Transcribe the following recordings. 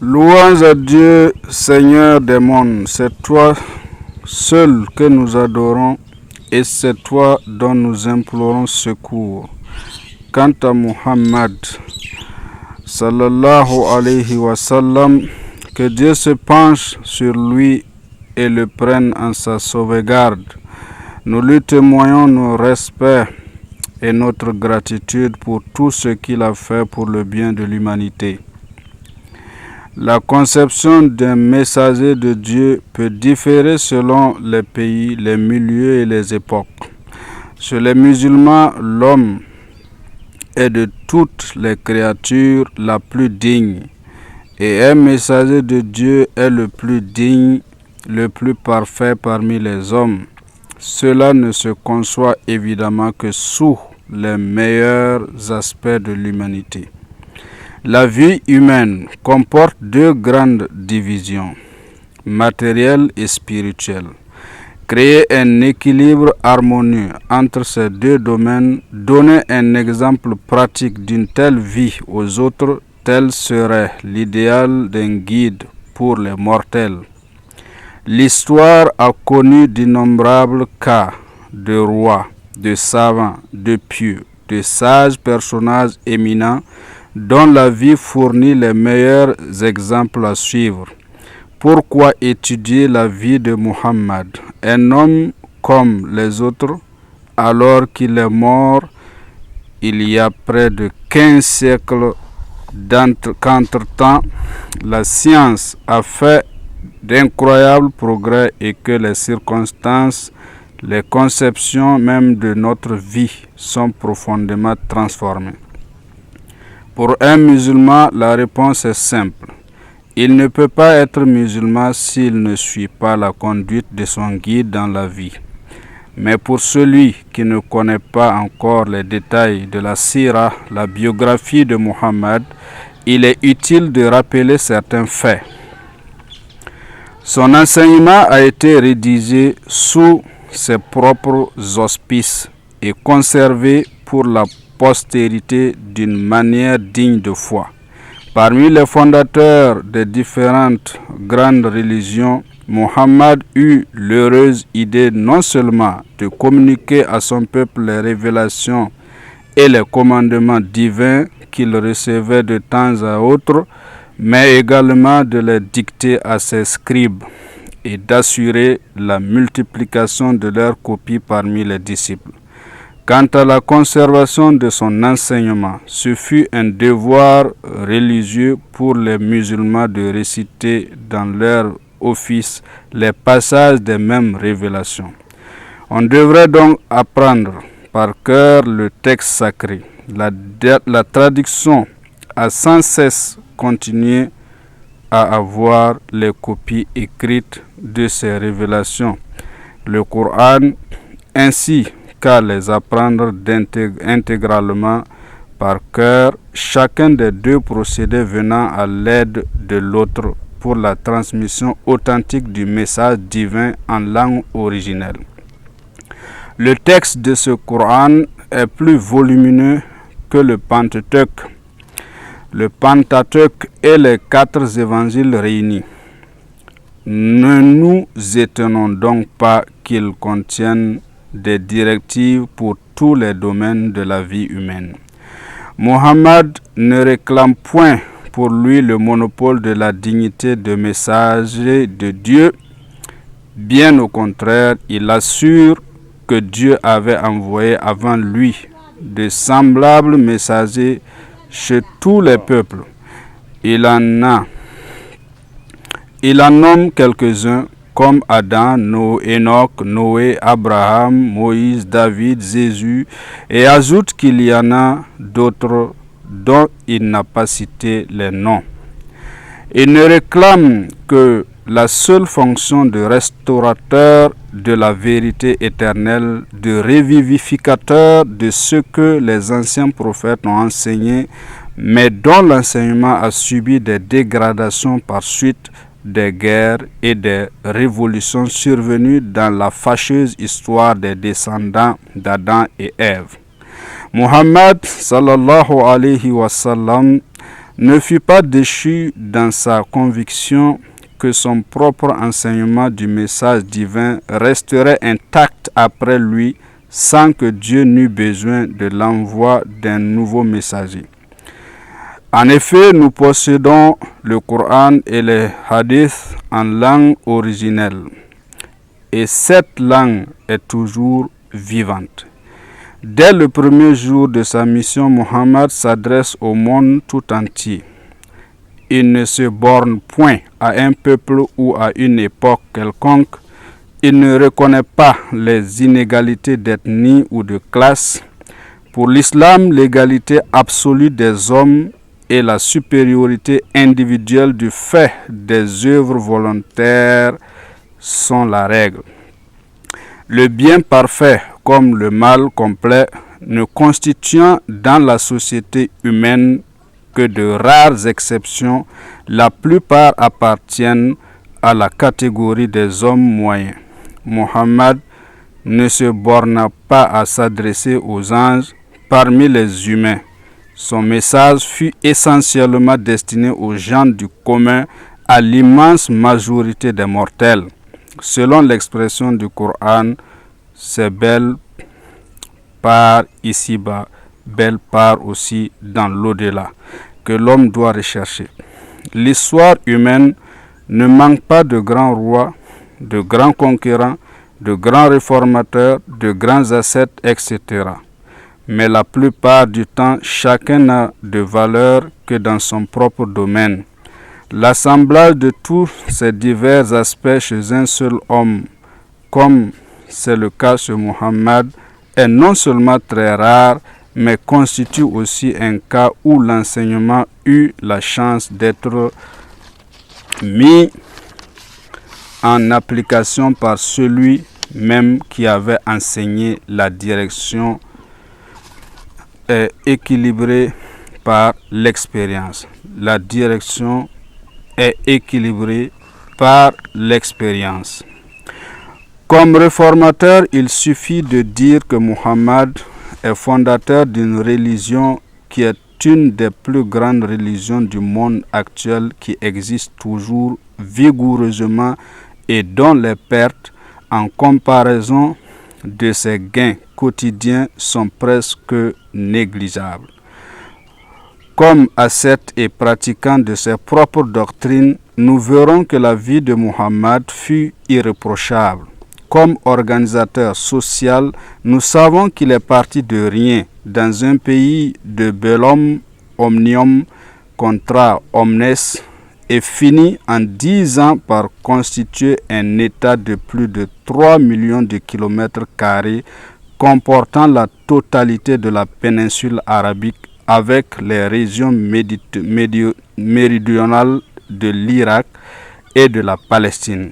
Louange à Dieu, Seigneur des mondes, c'est toi seul que nous adorons et c'est toi dont nous implorons secours. Quant à Muhammad, sallallahu alayhi wa sallam, que Dieu se penche sur lui et le prenne en sa sauvegarde. Nous lui témoignons nos respects et notre gratitude pour tout ce qu'il a fait pour le bien de l'humanité. La conception d'un messager de Dieu peut différer selon les pays, les milieux et les époques. Chez les musulmans, l'homme est de toutes les créatures la plus digne, et un messager de Dieu est le plus digne, le plus parfait parmi les hommes. Cela ne se conçoit évidemment que sous les meilleurs aspects de l'humanité. La vie humaine comporte deux grandes divisions, matérielle et spirituelle. Créer un équilibre harmonieux entre ces deux domaines, donner un exemple pratique d'une telle vie aux autres, tel serait l'idéal d'un guide pour les mortels. L'histoire a connu d'innombrables cas de rois, de savants, de pieux, de sages personnages éminents dont la vie fournit les meilleurs exemples à suivre. Pourquoi étudier la vie de Muhammad, un homme comme les autres, alors qu'il est mort il y a près de 15 siècles, qu'entre-temps la science a fait d'incroyables progrès et que les circonstances, les conceptions même de notre vie sont profondément transformées? Pour un musulman, la réponse est simple. Il ne peut pas être musulman s'il ne suit pas la conduite de son guide dans la vie. Mais pour celui qui ne connaît pas encore les détails de la sira, la biographie de Muhammad, il est utile de rappeler certains faits. Son enseignement a été rédigé sous ses propres auspices et conservé pour la postérité d'une manière digne de foi. Parmi les fondateurs des différentes grandes religions, Muhammad eut l'heureuse idée non seulement de communiquer à son peuple les révélations et les commandements divins qu'il recevait de temps à autre, mais également de les dicter à ses scribes et d'assurer la multiplication de leurs copies parmi les disciples. Quant à la conservation de son enseignement, ce fut un devoir religieux pour les musulmans de réciter dans leur office les passages des mêmes révélations. On devrait donc apprendre par cœur le texte sacré. La traduction a sans cesse continué à avoir les copies écrites de ces révélations. Le Coran ainsi qu'à les apprendre intégralement par cœur, chacun des deux procédés venant à l'aide de l'autre pour la transmission authentique du message divin en langue originelle. Le texte de ce Coran est plus volumineux que le Pentateuque. Le Pentateuque et les 4 évangiles réunis. Ne nous étonnons donc pas qu'ils contiennent des directives pour tous les domaines de la vie humaine. Muhammad ne réclame point pour lui le monopole de la dignité de messager de Dieu. Bien au contraire, il assure que Dieu avait envoyé avant lui de semblables messagers chez tous les peuples. Il en nomme quelques-uns comme Adam, Enoch, Noé, Abraham, Moïse, David, Jésus, et ajoute qu'il y en a d'autres dont il n'a pas cité les noms. Il ne réclame que la seule fonction de restaurateur de la vérité éternelle, de revivificateur de ce que les anciens prophètes ont enseigné, mais dont l'enseignement a subi des dégradations par suite des guerres et des révolutions survenues dans la fâcheuse histoire des descendants d'Adam et Ève. Muhammad sallallahu alayhi wa sallam ne fut pas déchu dans sa conviction que son propre enseignement du message divin resterait intact après lui sans que Dieu n'eût besoin de l'envoi d'un nouveau messager. En effet, nous possédons le Coran et les hadiths en langue originelle. Et cette langue est toujours vivante. Dès le premier jour de sa mission, Mohammed s'adresse au monde tout entier. Il ne se borne point à un peuple ou à une époque quelconque. Il ne reconnaît pas les inégalités d'ethnie ou de classe. Pour l'islam, l'égalité absolue des hommes et la supériorité individuelle du fait des œuvres volontaires sont la règle. Le bien parfait comme le mal complet ne constituant dans la société humaine que de rares exceptions, la plupart appartiennent à la catégorie des hommes moyens. Mohammed ne se borna pas à s'adresser aux anges parmi les humains. Son message fut essentiellement destiné aux gens du commun, à l'immense majorité des mortels. Selon l'expression du Coran, c'est belle part ici-bas, belle part aussi dans l'au-delà, que l'homme doit rechercher. L'histoire humaine ne manque pas de grands rois, de grands conquérants, de grands réformateurs, de grands ascètes, etc. Mais la plupart du temps, chacun n'a de valeur que dans son propre domaine. L'assemblage de tous ces divers aspects chez un seul homme, comme c'est le cas chez Mohammed, est non seulement très rare, mais constitue aussi un cas où l'enseignement eut la chance d'être mis en application par celui même qui avait enseigné. La direction est équilibrée par l'expérience. La direction est équilibrée par l'expérience. Comme réformateur, il suffit de dire que Mohammed est fondateur d'une religion qui est une des plus grandes religions du monde actuel, qui existe toujours vigoureusement et dont les pertes en comparaison de ses gains quotidiens sont presque négligeables. Comme ascète et pratiquant de ses propres doctrines, nous verrons que la vie de Mohammed fut irréprochable. Comme organisateur social, nous savons qu'il est parti de rien dans un pays de bellum omnium contra omnes et finit en 10 ans par constituer un État de plus de 3 millions de kilomètres carrés comportant la totalité de la péninsule arabique avec les régions méridionales de l'Irak et de la Palestine.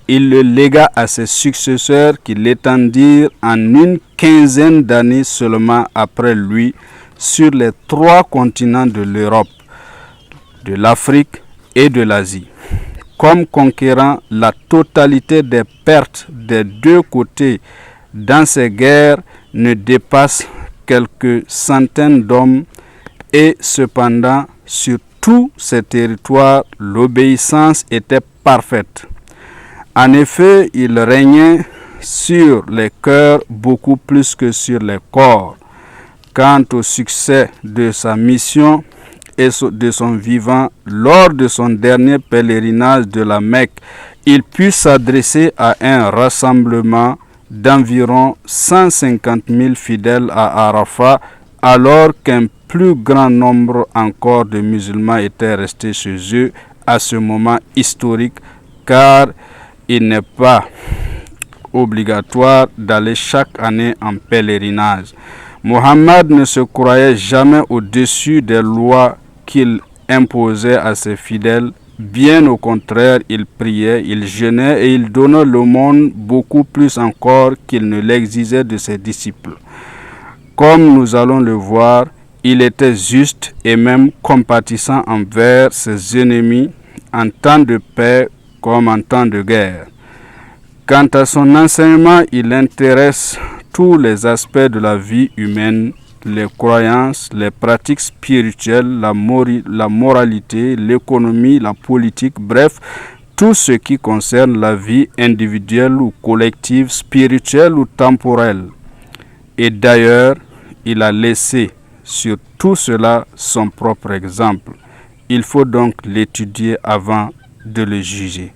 Il le légua à ses successeurs qui l'étendirent en une quinzaine d'années seulement après lui sur les 3 continents de l'Europe, de l'Afrique et de l'Asie. Comme conquérant la totalité des pertes des 2 côtés dans ces guerres ne dépasse quelques centaines d'hommes, et cependant sur tous ces territoires l'obéissance était parfaite. En effet, il régnait sur les cœurs beaucoup plus que sur les corps. Quant au succès de sa mission et de son vivant, lors de son dernier pèlerinage de la Mecque, il put s'adresser à un rassemblement d'environ 150 000 fidèles à Arafat, alors qu'un plus grand nombre encore de musulmans étaient restés chez eux à ce moment historique, car il n'est pas obligatoire d'aller chaque année en pèlerinage. Mohammed ne se croyait jamais au-dessus des lois qu'il imposait à ses fidèles. Bien au contraire, il priait, il jeûnait et il donnait le monde beaucoup plus encore qu'il ne l'exigeait de ses disciples. Comme nous allons le voir, il était juste et même compatissant envers ses ennemis en temps de paix comme en temps de guerre. Quant à son enseignement, il intéresse tous les aspects de la vie humaine, les croyances, les pratiques spirituelles, la moralité, l'économie, la politique, bref, tout ce qui concerne la vie individuelle ou collective, spirituelle ou temporelle. Et d'ailleurs, il a laissé sur tout cela son propre exemple. Il faut donc l'étudier avant de le juger.